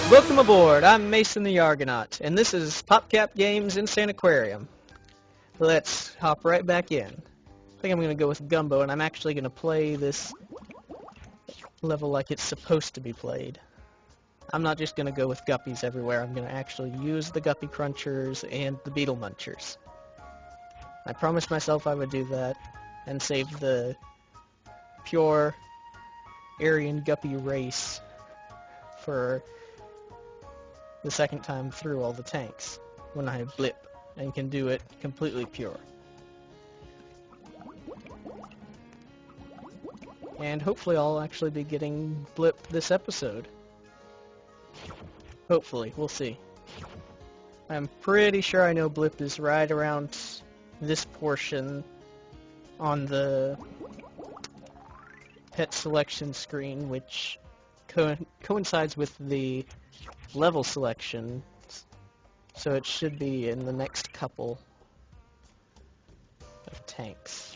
Welcome aboard, I'm Mason the Argonaut, and this is PopCap Games Insaniquarium. Let's hop right back in. I think I'm going to go with Gumbo, and I'm actually going to play this level like it's supposed to be played. I'm not just going to go with guppies everywhere, I'm going to actually use the guppy crunchers and the beetle munchers. I promised myself I would do that, and save the pure Aryan guppy race for the second time through all the tanks, when I blip and can do it completely pure. And hopefully I'll actually be getting blip this episode. Hopefully, we'll see. I'm pretty sure I know blip is right around this portion on the pet selection screen, which coincides with the level selection, so it should be in the next couple of tanks.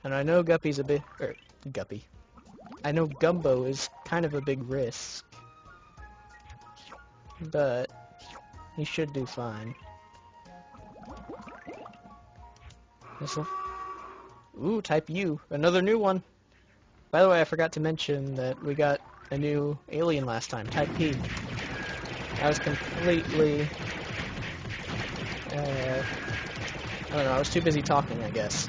And I know Guppy's a bit, Guppy. I know Gumbo is kind of a big risk, but he should do fine. Ooh, type U, another new one. By the way, I forgot to mention that we got a new alien last time, Type P. I was completely... I don't know, I was too busy talking, I guess.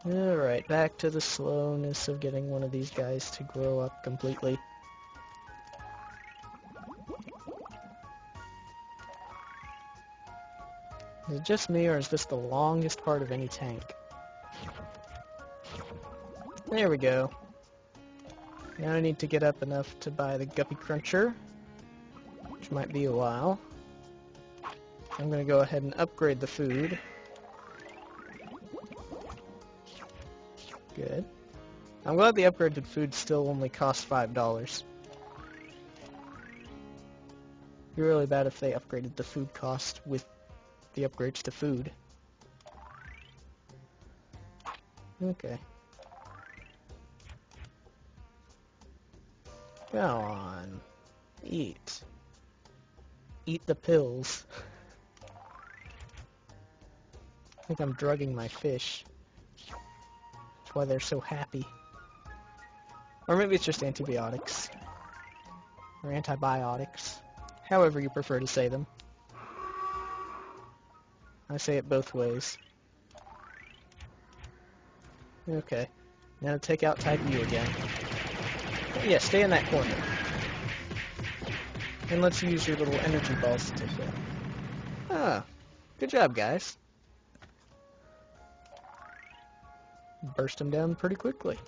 Alright, back to the slowness of getting one of these guys to grow up completely. Is it just me, or is this the longest part of any tank? There we go. Now I need to get up enough to buy the Guppy Cruncher, which might be a while. I'm going to go ahead and upgrade the food. Good. I'm glad the upgraded food still only costs $5. It'd be really bad if they upgraded the food cost with the upgrades to food. Okay. Go on. Eat. Eat the pills. I think I'm drugging my fish. That's why they're so happy. Or maybe it's just antibiotics. Or antibiotics. However you prefer to say them. I say it both ways. Okay. Now take out Type U again. Yeah, stay in that corner. And let's use your little energy balls to take it. Ah, good job, guys. Burst them down pretty quickly.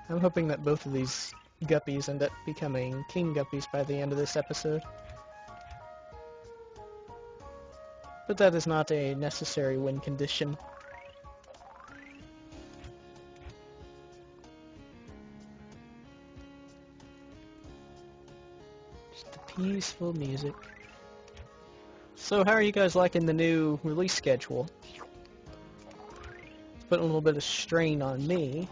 I'm hoping that both of these guppies end up becoming king guppies by the end of this episode. But that is not a necessary win condition. Just the peaceful music. So how are you guys liking the new release schedule? It's putting a little bit of strain on me.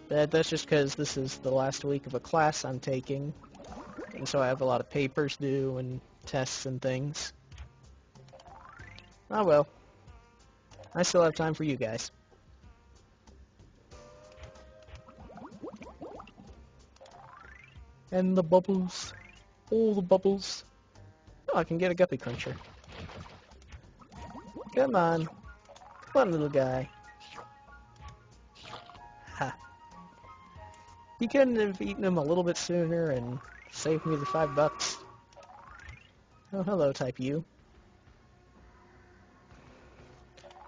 That's just because this is the last week of a class I'm taking. And so I have a lot of papers due and tests and things. Oh well. I still have time for you guys. And the bubbles. All the bubbles. Oh, I can get a Guppy Cruncher. Come on. Come on, little guy. Ha. You couldn't have eaten him a little bit sooner and saved me the $5. Oh, hello, Type U.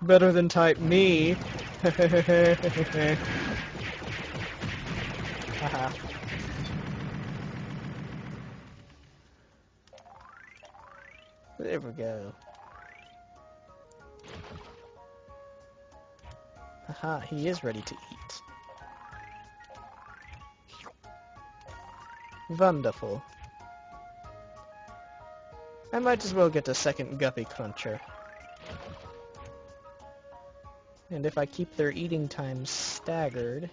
Better than Type Me. Haha. There we go. Haha, he is ready to eat. Wonderful. I might as well get a second guppy cruncher. And if I keep their eating times staggered,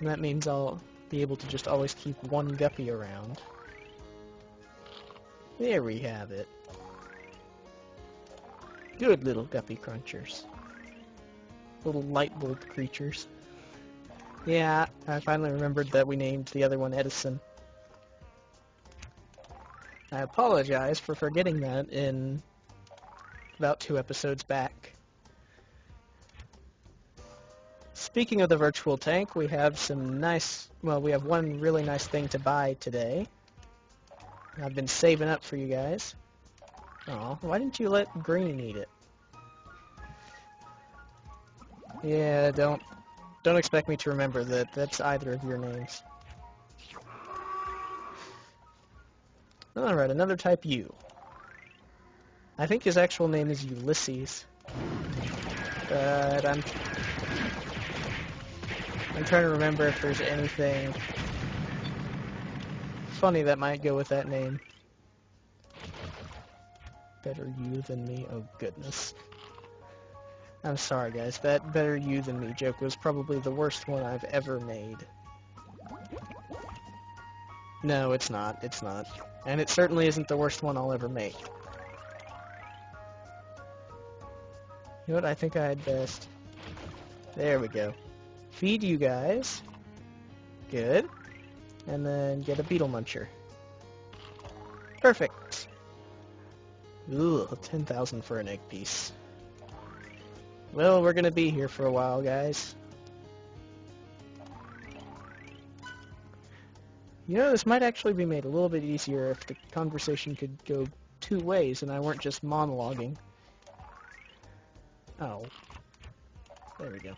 that means I'll be able to just always keep one guppy around. There we have it. Good little guppy crunchers. Little light bulb creatures. Yeah, I finally remembered that we named the other one Edison. I apologize for forgetting that in about 2 episodes back. Speaking of the virtual tank, we have some nice, well, we have one really nice thing to buy today. I've been saving up for you guys. Aw, why didn't you let Green eat it? Yeah, don't expect me to remember that that's either of your names. Alright, another type U. I think his actual name is Ulysses. But I'm trying to remember if there's anything funny that might go with that name. Better you than me? Oh goodness. I'm sorry guys, that better you than me joke was probably the worst one I've ever made. No, it's not. It's not. And it certainly isn't the worst one I'll ever make. You know what? I think I had best. There we go. Feed you guys. Good. And then get a beetle muncher. Perfect. Ooh, 10,000 for an egg piece. Well, we're gonna be here for a while, guys. You know, this might actually be made a little bit easier if the conversation could go 2 ways and I weren't just monologuing. Oh. There we go.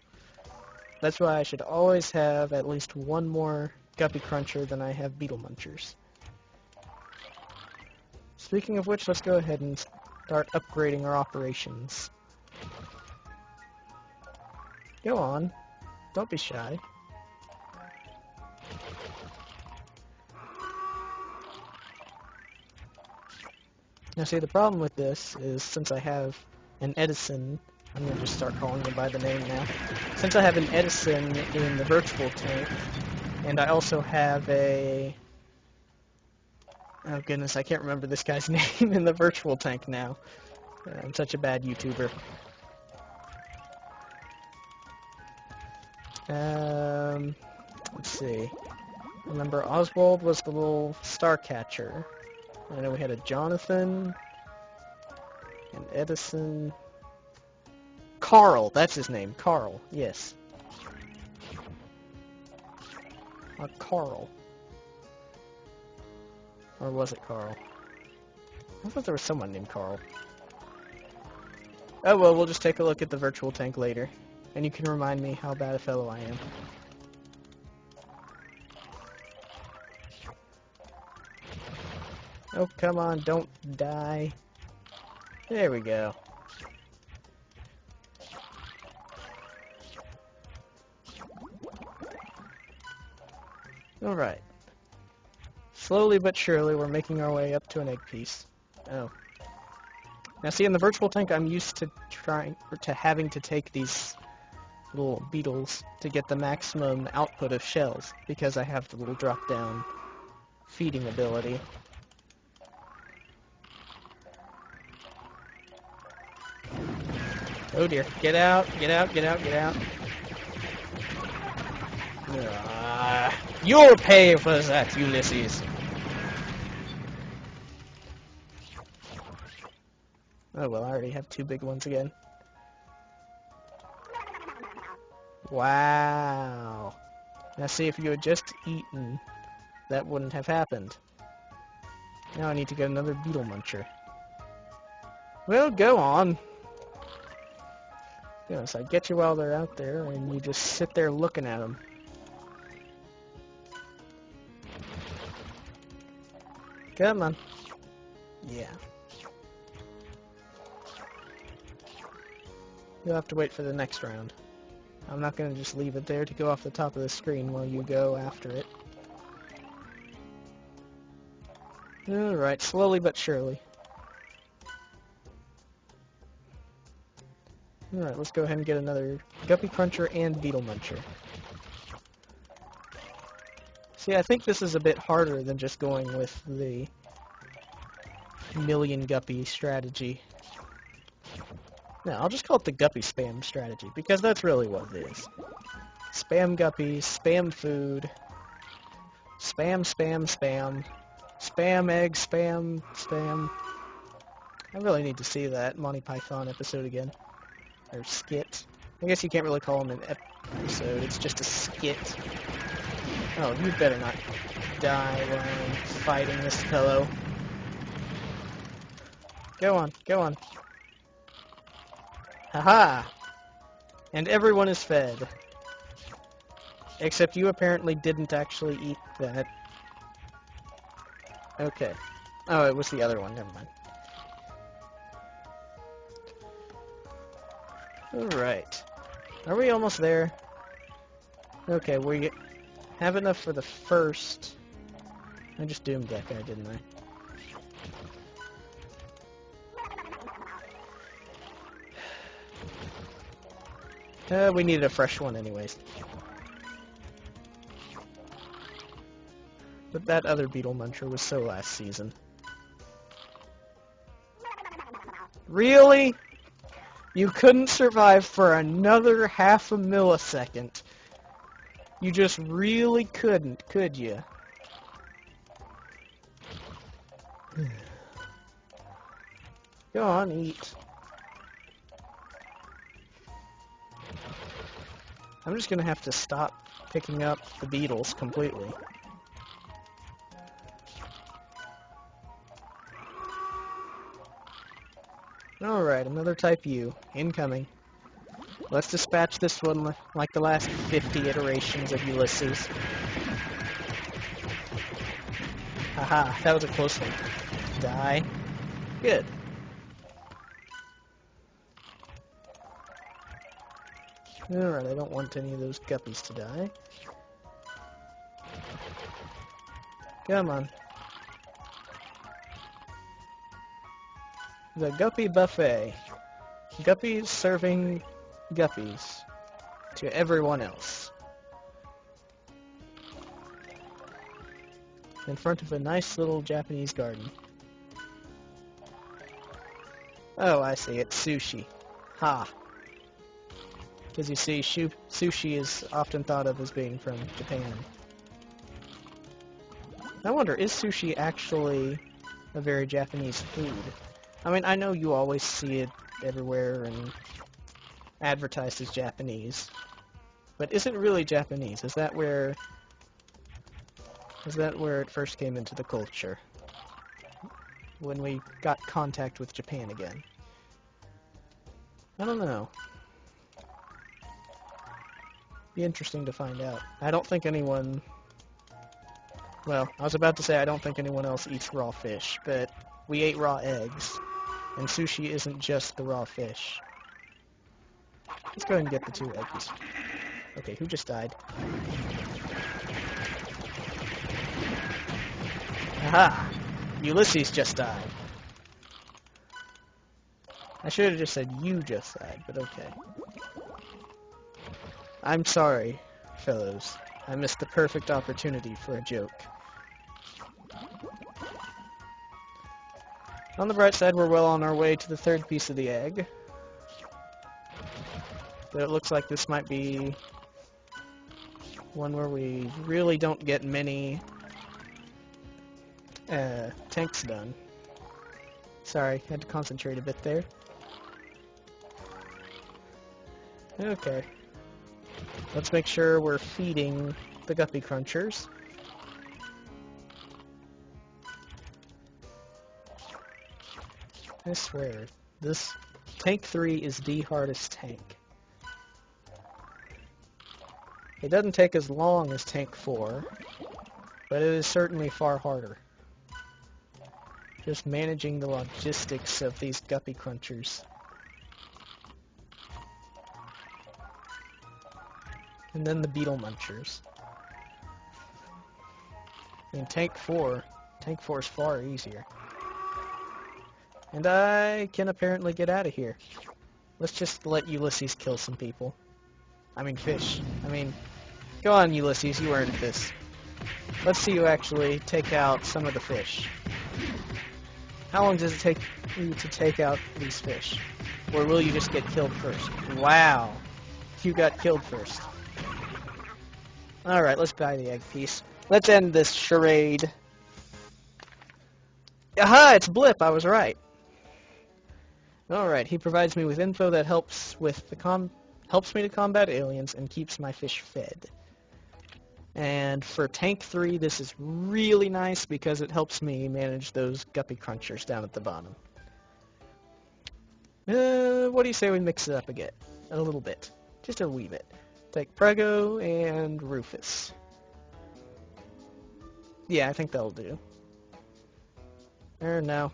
That's why I should always have at least one more guppy cruncher than I have beetle munchers. Speaking of which, let's go ahead and start upgrading our operations. Go on. Don't be shy. Now see, the problem with this is since I have an Edison, I'm going to just start calling him by the name now. Since I have an Edison in the virtual tank, and I also have a... Oh goodness, I can't remember this guy's name in the virtual tank now. I'm such a bad YouTuber. Let's see. Remember, Oswald was the little star catcher. I know we had a Jonathan, and Edison. Carl, that's his name. Carl, yes. Carl. Or was it Carl? I thought there was someone named Carl. Oh well, we'll just take a look at the virtual tank later. And you can remind me how bad a fellow I am. Oh, come on, don't die. There we go. Alright. Slowly but surely, we're making our way up to an egg piece. Oh. Now see, in the virtual tank, I'm used to having to take these little beetles to get the maximum output of shells, because I have the little drop-down feeding ability. Oh dear, get out, get out, get out, get out. You'll pay for that, Ulysses. Oh well, I already have 2 big ones again. Wow. Now see, if you had just eaten, that wouldn't have happened. Now I need to get another beetle muncher. Well, go on. Yes, I get you while they're out there, and you just sit there looking at them. Come on. Yeah. You'll have to wait for the next round. I'm not going to just leave it there to go off the top of the screen while you go after it. Alright, slowly but surely. Alright, let's go ahead and get another Guppy Cruncher and Beetle Muncher. See, I think this is a bit harder than just going with the million Guppy strategy. No, I'll just call it the Guppy Spam strategy, because that's really what it is. Spam Guppies, spam food, spam, spam, spam, spam eggs, spam, spam. I really need to see that Monty Python episode again. Or skit. I guess you can't really call them an episode, it's just a skit. Oh, you better not die while I'm fighting this fellow. Go on, go on. Haha! And everyone is fed. Except you apparently didn't actually eat that. Okay. Oh, it was the other one, never mind. Alright. Are we almost there? Okay, we have enough for the first... I just doomed that guy, didn't I? We needed a fresh one anyways. But that other Beetle Muncher was so last season. Really? You couldn't survive for another half a millisecond. You just really couldn't, could you? Go on, eat. I'm just gonna have to stop picking up the beetles completely. Alright, another type U. Incoming. Let's dispatch this one like the last 50 iterations of Ulysses. Haha, that was a close one. Die. Good. Alright, I don't want any of those guppies to die. Come on. The Guppy Buffet. Guppies serving guppies to everyone else. In front of a nice little Japanese garden. Oh, I see. It's sushi. Ha. Because you see, sushi is often thought of as being from Japan. I wonder, is sushi actually a very Japanese food? I mean, I know you always see it everywhere and advertised as Japanese, but is it really Japanese? Is that where it first came into the culture? When we got contact with Japan again? I don't know. Be interesting to find out. I don't think anyone... Well, I was about to say I don't think anyone else eats raw fish, but we ate raw eggs. And sushi isn't just the raw fish. Let's go ahead and get the 2 eggs. Okay, who just died? Aha! Ulysses just died. I should have just said you just died, but okay. I'm sorry, fellows. I missed the perfect opportunity for a joke. On the bright side, we're well on our way to the 3rd piece of the egg. But it looks like this might be one where we really don't get many tanks done. Sorry, had to concentrate a bit there. Okay. Let's make sure we're feeding the Guppy Crunchers. I swear, this Tank 3 is the hardest tank. It doesn't take as long as Tank 4, but it is certainly far harder. Just managing the logistics of these Guppy Crunchers. And then the Beetle Munchers. In Tank 4, Tank 4 is far easier. And I can apparently get out of here. Let's just let Ulysses kill some people. I mean fish. Go on Ulysses, you earned this. Let's see you actually take out some of the fish. How long does it take you to take out these fish? Or will you just get killed first? Wow. You got killed first. Alright, let's buy the egg piece. Let's end this charade. Aha! It's Blip! I was right. Alright, he provides me with info that helps me to combat aliens and keeps my fish fed. And for Tank 3, this is really nice because it helps me manage those guppy crunchers down at the bottom. What do you say we mix it up again? A little bit. Just a wee bit. Take Prego and Rufus. Yeah, I think that'll do. Or no.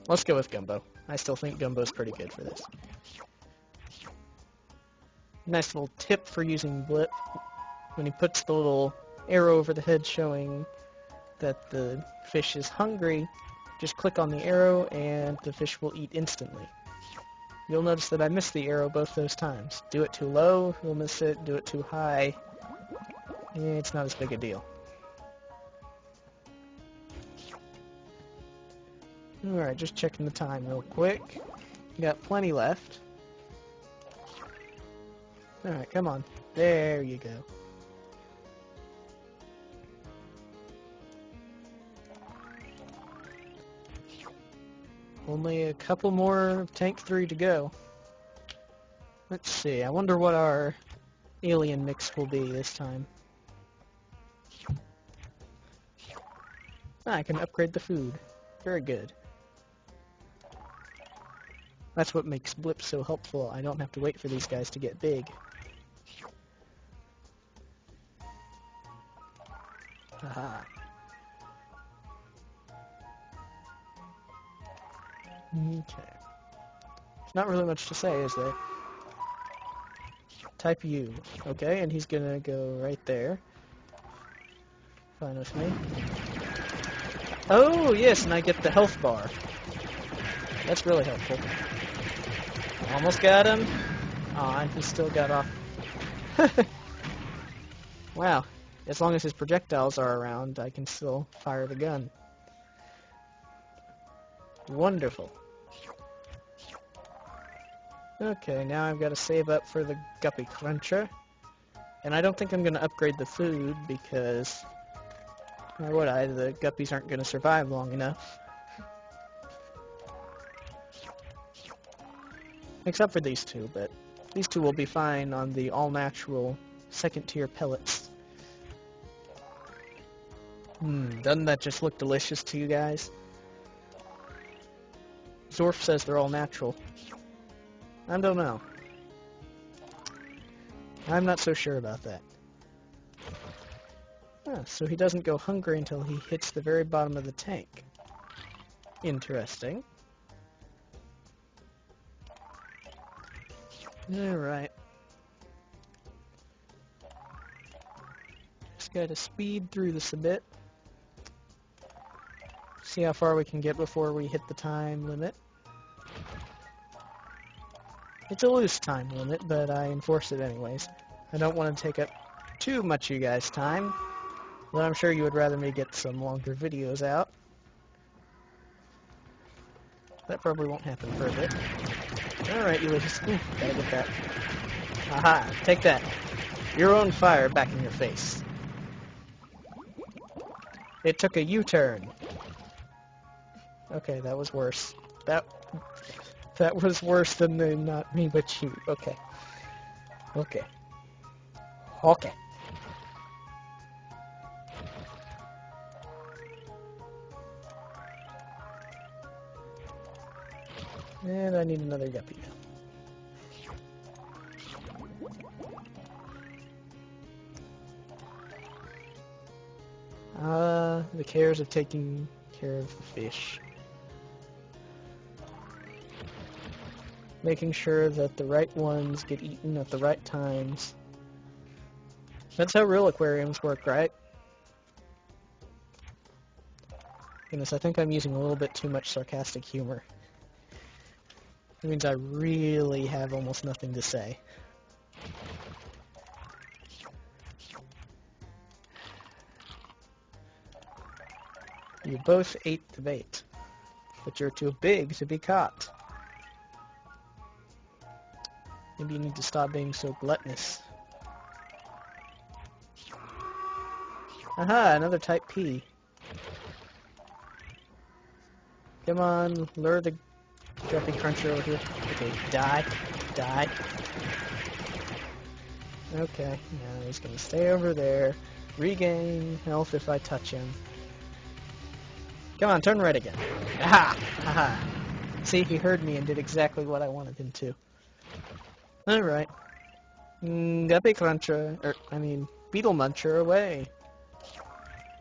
Let's go with Gumbo. I still think Gumbo's pretty good for this. Nice little tip for using Blip. When he puts the little arrow over the head showing that the fish is hungry, just click on the arrow and the fish will eat instantly. You'll notice that I missed the arrow both those times. Do it too low, you'll miss it. Do it too high, it's not as big a deal. Alright, just checking the time real quick. Got plenty left. Alright, come on. There you go. Only a couple more of Tank 3 to go. Let's see, I wonder what our alien mix will be this time. I can upgrade the food. Very good. That's what makes Blip so helpful. I don't have to wait for these guys to get big. Aha. Okay. There's not really much to say, is there? Type U. Okay, and he's gonna go right there. Fine with me. Oh, yes, and I get the health bar. That's really helpful. Almost got him. Aw, and he still got off. Wow. As long as his projectiles are around, I can still fire the gun. Wonderful. Okay, now I've got to save up for the Guppy Cruncher. And I don't think I'm going to upgrade the food because, or would I, the guppies aren't going to survive long enough. Except for these two, but these two will be fine on the all-natural second-tier pellets. Doesn't that just look delicious to you guys? Zorf says they're all natural. I don't know. I'm not so sure about that. So he doesn't go hungry until he hits the very bottom of the tank. Interesting. Alright. Just gotta speed through this a bit. See how far we can get before we hit the time limit. It's a loose time limit, but I enforce it anyways. I don't want to take up too much of you guys' time, but I'm sure you would rather me get some longer videos out. That probably won't happen for a bit. Alright, Ulysses. Gotta get that. Aha, take that. Your own fire back in your face. It took a U-turn. Okay, that was worse. That was worse than the not me but you. Okay. Okay. Okay. And I need another guppy now. The cares of taking care of the fish. Making sure that the right ones get eaten at the right times. That's how real aquariums work, right? Goodness, I think I'm using a little bit too much sarcastic humor. It means I really have almost nothing to say. You both ate the bait, but you're too big to be caught. Maybe you need to stop being so gluttonous. Aha, another type P. Come on, lure the Guppy Cruncher over here. Okay, die. Die. Okay, now he's gonna stay over there. Regain health if I touch him. Come on, turn red again. Aha! Aha! See, he heard me and did exactly what I wanted him to. Alright. Guppy Cruncher, Beetle Muncher away.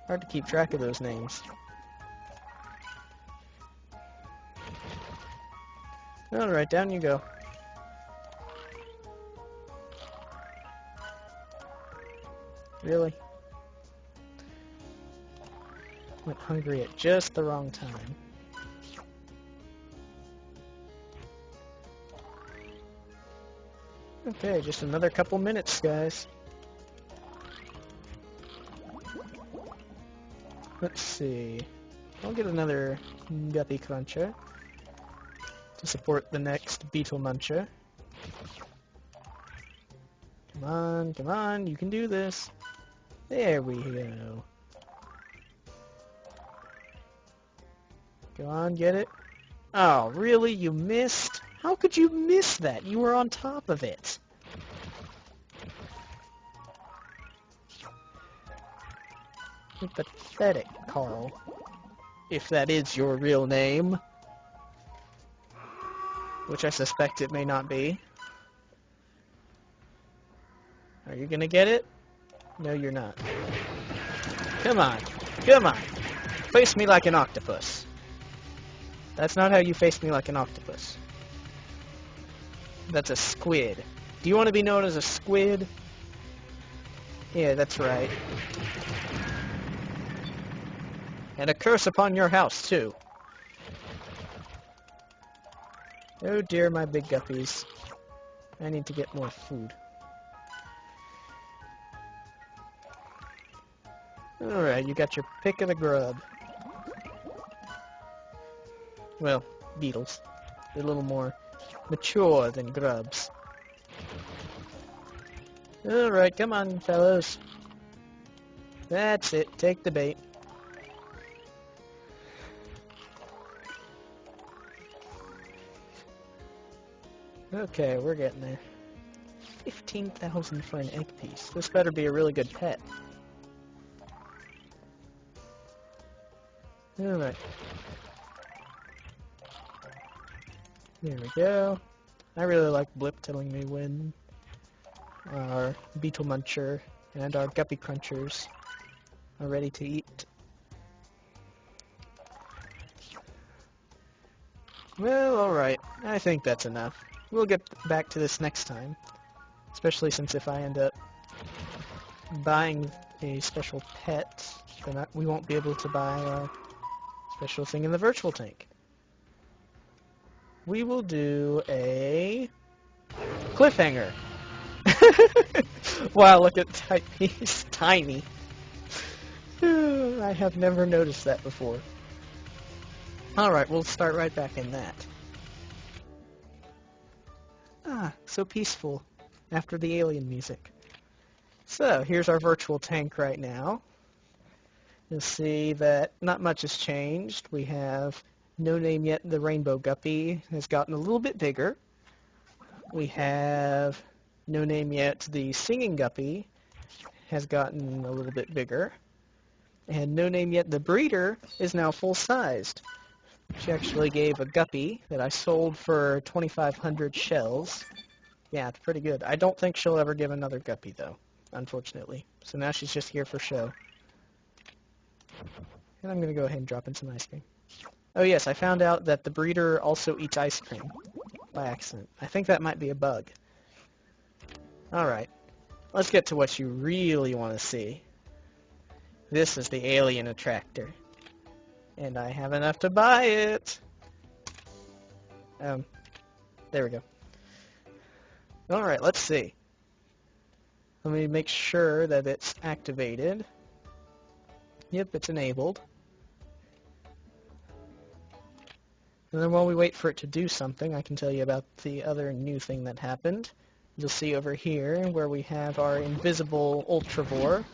Hard to keep track of those names. Alright, down you go. Really? Went hungry at just the wrong time. Okay, just another couple minutes, guys. Let's see. I'll get another Guppy Cruncher to support the next Beetle Muncher. Come on, you can do this. There we go. Go on, get it. Oh, really? You missed? How could you miss that? You were on top of it. You're pathetic, Carl. If that is your real name. Which I suspect it may not be. Are you gonna get it? No, you're not. Come on. Come on. Face me like an octopus. That's not how you face me like an octopus. That's a squid. Do you want to be known as a squid? Yeah, that's right. And a curse upon your house, too. Oh dear, my big guppies. I need to get more food. Alright, you got your pick of the grub. Well, beetles. They're a little more mature than grubs. Alright, come on, fellows. That's it, take the bait. Okay, we're getting there. 15,000 for an egg piece. This better be a really good pet. Alright. There we go. I really like Blip telling me when our Beetle Muncher and our Guppy Crunchers are ready to eat. Well, alright. I think that's enough. We'll get back to this next time. Especially since if I end up buying a special pet, then we won't be able to buy our special thing in the virtual tank. We will do a cliffhanger. Wow, look at that. He's tiny. I have never noticed that before. Alright, we'll start right back in that. Ah, so peaceful after the alien music. So, here's our virtual tank right now. You'll see that not much has changed. We have No Name Yet the Rainbow Guppy has gotten a little bit bigger. We have No Name Yet the Singing Guppy has gotten a little bit bigger. And No Name Yet the Breeder is now full-sized. She actually gave a guppy that I sold for 2,500 shells. Yeah, it's pretty good. I don't think she'll ever give another guppy, though, unfortunately. So now she's just here for show. And I'm going to go ahead and drop in some ice cream. Oh yes, I found out that the breeder also eats ice cream by accident. I think that might be a bug. Alright, let's get to what you really want to see. This is the alien attractor. And I have enough to buy it. There we go. Alright, let's see. Let me make sure that it's activated. Yep, it's enabled. And then while we wait for it to do something, I can tell you about the other new thing that happened. You'll see over here where we have our invisible Ultravore.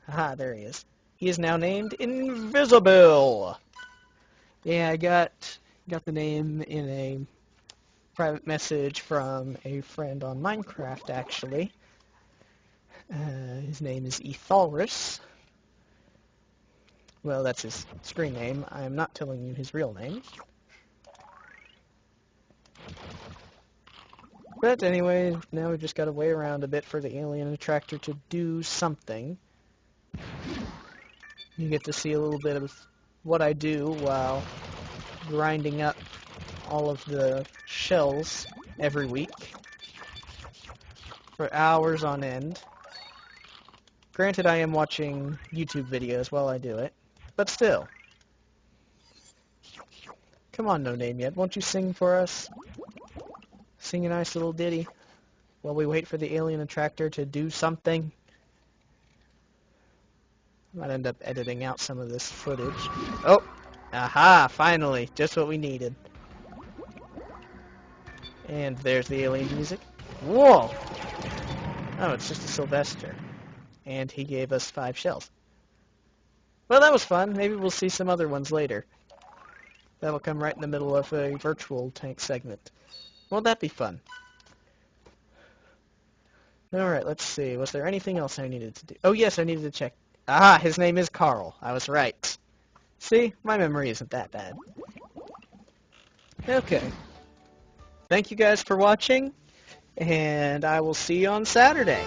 Aha, there he is. He is now named Invisa Bill. Yeah, I got the name in a private message from a friend on Minecraft, actually. His name is Ethalrus. Well, that's his screen name. I am not telling you his real name. But anyway, now we've just got to wait around a bit for the alien attractor to do something. You get to see a little bit of what I do while grinding up all of the shells every week for hours on end. Granted, I am watching YouTube videos while I do it, but still. Come on, No Name Yet, won't you sing for us? Sing a nice little ditty while we wait for the alien attractor to do something. I might end up editing out some of this footage. Oh! Aha! Finally! Just what we needed. And there's the alien music. Whoa! Oh, it's just a Sylvester. And he gave us 5 shells. Well, that was fun. Maybe we'll see some other ones later. That'll come right in the middle of a virtual tank segment. Won't that be fun? Alright, let's see. Was there anything else I needed to do? Oh, yes, I needed to check. Ah, his name is Carl. I was right. See? My memory isn't that bad. Okay. Thank you guys for watching, and I will see you on Saturday.